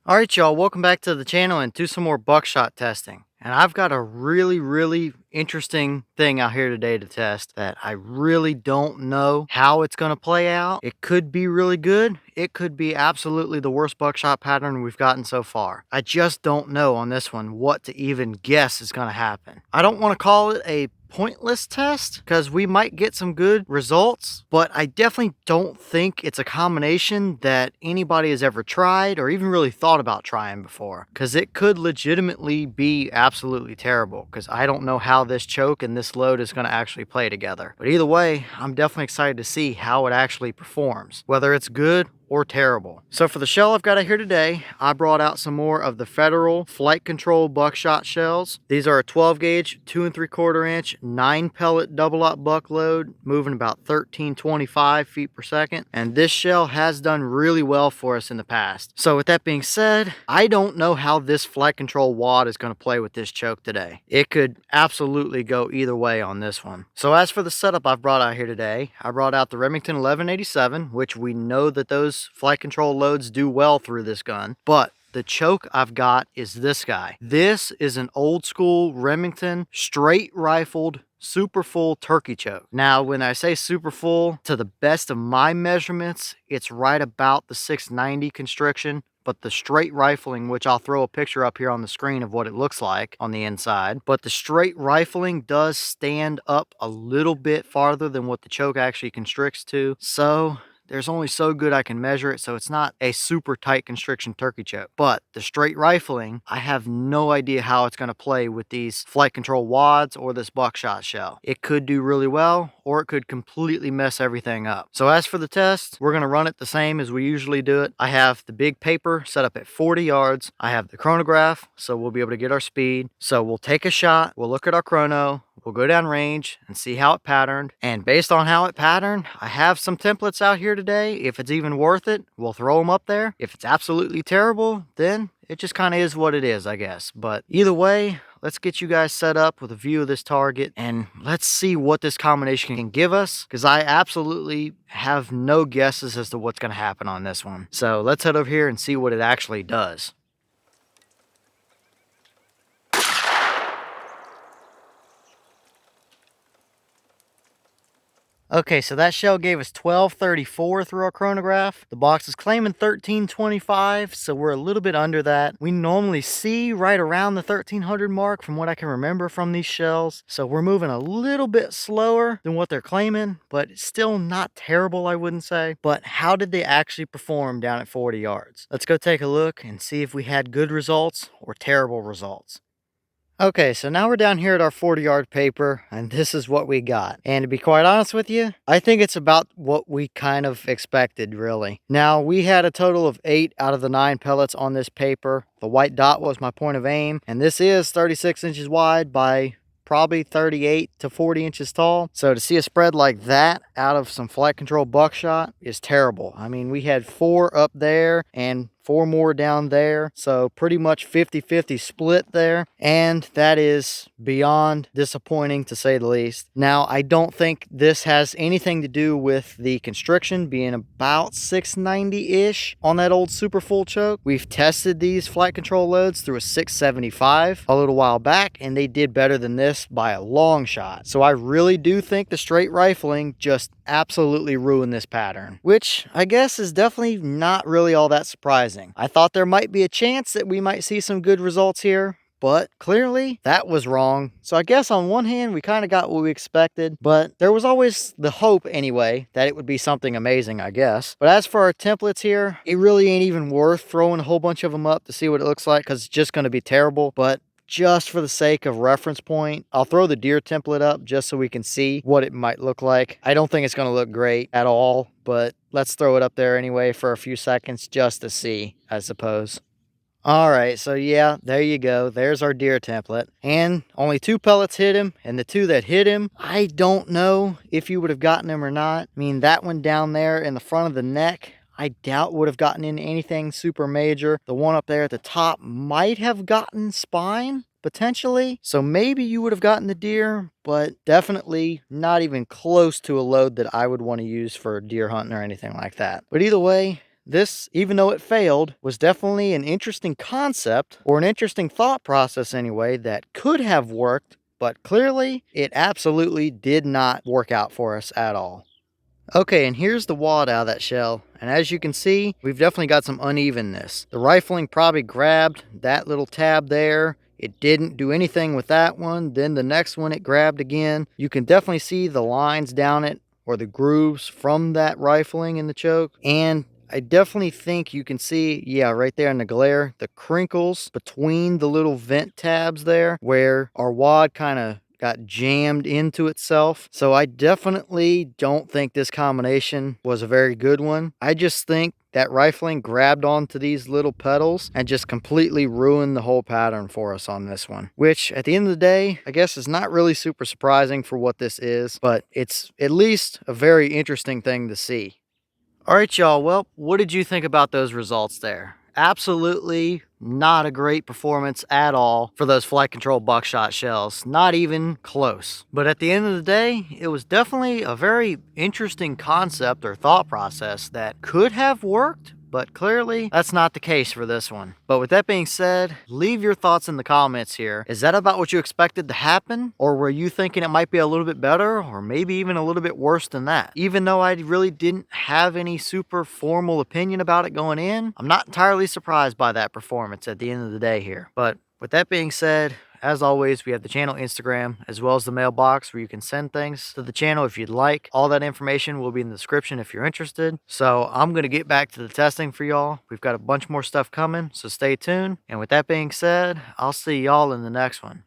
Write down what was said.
All right, y'all, welcome back to the channel and do some more buckshot testing. And I've got a really interesting thing out here today to test that I really don't know how it's going to play out. It could be really good. It could be absolutely the worst buckshot pattern we've gotten so far. I just don't know on this one what to even guess is going to happen. I don't want to call it a pointless test because we might get some good results, but I definitely don't think it's a combination that anybody has ever tried or even really thought about trying before, because it could legitimately be absolutely terrible, because I don't know how this choke and this load is going to actually play together. But either way, I'm definitely excited to see how it actually performs, whether it's good or terrible. So for the shell I've got out here today, I brought out some more of the Federal Flight Control buckshot shells. These are a 12 gauge, 2 3/4 inch, 9 pellet double aught buck load, moving about 1325 feet per second. And this shell has done really well for us in the past. So with that being said, I don't know how this flight control wad is going to play with this choke today. It could absolutely go either way on this one. So as for the setup I've brought out here today, I brought out the Remington 1187, which we know that those flight control loads do well through this gun, but the choke I've got is this guy. This is an old school Remington straight rifled super full turkey choke. Now, when I say super full, to the best of my measurements, it's right about the 690 constriction. But the straight rifling, which I'll throw a picture up here on the screen of what it looks like on the inside, but the straight rifling does stand up a little bit farther than what the choke actually constricts to. So there's only so good I can measure it, so it's not a super tight constriction turkey choke. But the straight rifling, I have no idea how it's going to play with these flight control wads or this buckshot shell. It could do really well, or it could completely mess everything up. So as for the test, we're going to run it the same as we usually do it. I have the big paper set up at 40 yards. I have the chronograph, so we'll be able to get our speed. So we'll take a shot, we'll look at our chrono, we'll go down range and see how it patterned. And based on how it patterned, I have some templates out here today. If it's even worth it, we'll throw them up there. If it's absolutely terrible, then it just kind of is what it is, I guess. But either way, let's get you guys set up with a view of this target and let's see what this combination can give us, because I absolutely have no guesses as to what's going to happen on this one. So let's head over here and see what it actually does. Okay, so that shell gave us 1234 through our chronograph. The box is claiming 1325, so we're a little bit under that. We normally see right around the 1300 mark from what I can remember from these shells. So we're moving a little bit slower than what they're claiming, but it's still not terrible, I wouldn't say. But how did they actually perform down at 40 yards? Let's go take a look and see if we had good results or terrible results. Okay, so now we're down here at our 40-yard paper, and this is what we got. And to be quite honest with you, I think it's about what we kind of expected, really. Now, we had a total of 8 out of the 9 pellets on this paper. The white dot was my point of aim, and this is 36 inches wide by probably 38 to 40 inches tall. So to see a spread like that out of some flight control buckshot is terrible. I mean, we had 4 up there and 4 more down there, so pretty much 50-50 split there, and that is beyond disappointing to say the least. Now, I don't think this has anything to do with the constriction being about 690-ish on that old super full choke. We've tested these flight control loads through a 675 a little while back, and they did better than this by a long shot. So I really do think the straight rifling just absolutely ruined this pattern, which I guess is definitely not really all that surprising. I thought there might be a chance that we might see some good results here, but clearly that was wrong. So I guess on one hand, we kind of got what we expected, but there was always the hope anyway that it would be something amazing, I guess. But as for our templates here, it really ain't even worth throwing a whole bunch of them up to see what it looks like, because it's just going to be terrible. But just for the sake of reference point, I'll throw the deer template up just so we can see what it might look like. I don't think it's going to look great at all, but let's throw it up there anyway for a few seconds just to see, I suppose. All right, so yeah, there you go. There's our deer template. And only 2 pellets hit him, and the 2 that hit him, I don't know if you would have gotten him or not. I mean, that one down there in the front of the neck, I doubt would have gotten into anything super major. The one up there at the top might have gotten spine, potentially. So maybe you would have gotten the deer, but definitely not even close to a load that I would want to use for deer hunting or anything like that. But either way, this, even though it failed, was definitely an interesting concept, or an interesting thought process anyway, that could have worked, but clearly it absolutely did not work out for us at all. Okay, and here's the wad out of that shell, and as you can see, we've definitely got some unevenness. The rifling probably grabbed that little tab there. It didn't do anything with that one. Then the next one it grabbed again. You can definitely see the lines down it, or the grooves from that rifling in the choke. And I definitely think you can see, yeah, right there in the glare, the crinkles between the little vent tabs there, where our wad kind of got jammed into itself. So I definitely don't think this combination was a very good one. I just think that rifling grabbed onto these little pedals and just completely ruined the whole pattern for us on this one. Which, at the end of the day, I guess is not really super surprising for what this is, but it's at least a very interesting thing to see. All right, y'all. Well, what did you think about those results there? Absolutely not a great performance at all for those flight control buckshot shells. Not even close. But at the end of the day, it was definitely a very interesting concept or thought process that could have worked, but clearly that's not the case for this one. But with that being said, leave your thoughts in the comments here. Is that about what you expected to happen? Or were you thinking it might be a little bit better, or maybe even a little bit worse than that? Even though I really didn't have any super formal opinion about it going in, I'm not entirely surprised by that performance at the end of the day here. But with that being said, as always, we have the channel Instagram as well as the mailbox where you can send things to the channel if you'd like. All that information will be in the description if you're interested. So I'm going to get back to the testing for y'all. We've got a bunch more stuff coming, so stay tuned. And with that being said, I'll see y'all in the next one.